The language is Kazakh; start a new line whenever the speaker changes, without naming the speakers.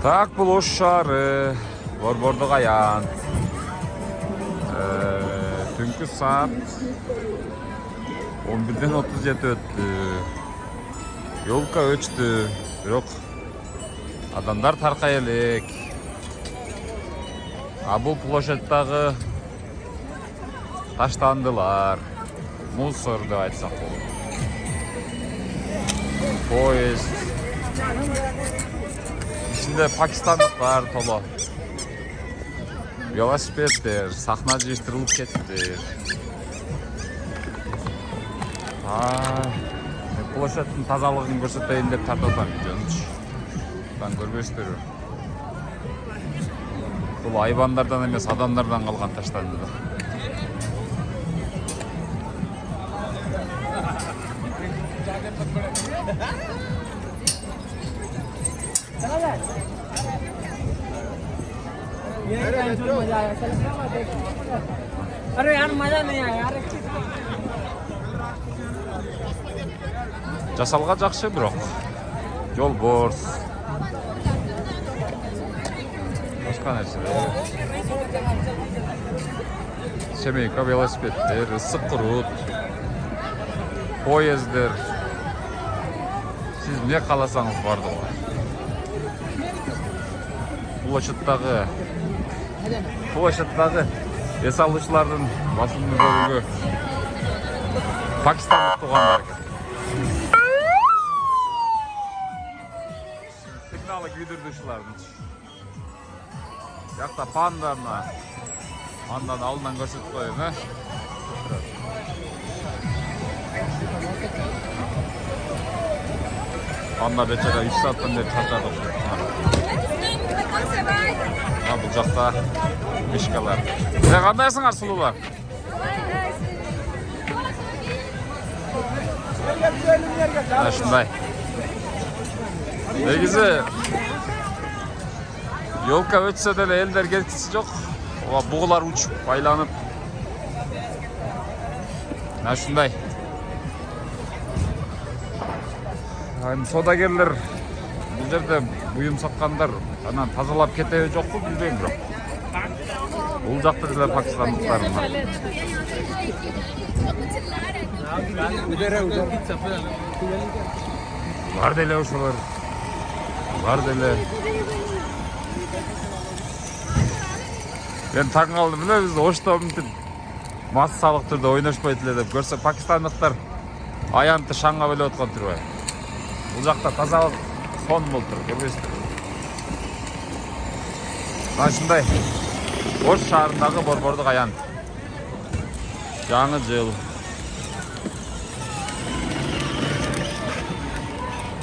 Так, бұл Ош шары, Борбордук аян. Түнкү саат 11:37 өттү. Yolka өчтү, бирок адамдар таркай элек. А бул площадьтагы таштандылар. Мусор деп айтсак болот. Поезд. İçinde Pakistanlıklar tolo. Velosipedler, sahna жыйыштырылып кетти. Площадьтын тазалыгын көрсөтөйүн деп тартып атам видеонучу. Таң көрбөйсүздөр. Бул айбандардан эмес, адамдардан калган таштанды.
अरे यार मजा नहीं आया यार
Жасалга жакшы бирок. Жол борс. Башка нерселер. Семейка велосипеддер, ысык курут. Поезддер. Сиз эмне кааласаңыз бардыгы. Площадьтагы эс алуучулардын басымдуу бөлүгү пакистандык туугандар экен. Сигналы күйдүрдүшүлөрдүн. Жакта панданы алдынан көрсөтүп коеюн, Панда бечара 3 сааттан бери чарчады. Бұл жақта мишкалар. Қандайсыңар сұлулар? Шындай. Негізі Yolka өтсе деле элдер кеткиси жок. Бугулар учуп, байланып. Шындай. Содагерлер бұл жерде буюм саткандар анан тазалап кетеби жокпу билбейм бирок. Бул жакта деле пакистандыктар бар деле ошолор. Бар деле. Мен таң калдым эле биз Ошто мынтип массалык түрдө ойношпойт эле деп көрсө пакистандыктар аянтты шаңга бөлөп аткан турбайбы. Бұл жақта тазалық сон болтыр, көрбейсіздер. Шындай, Ош шаарындагы Борбордук аян. Жаңы жыл.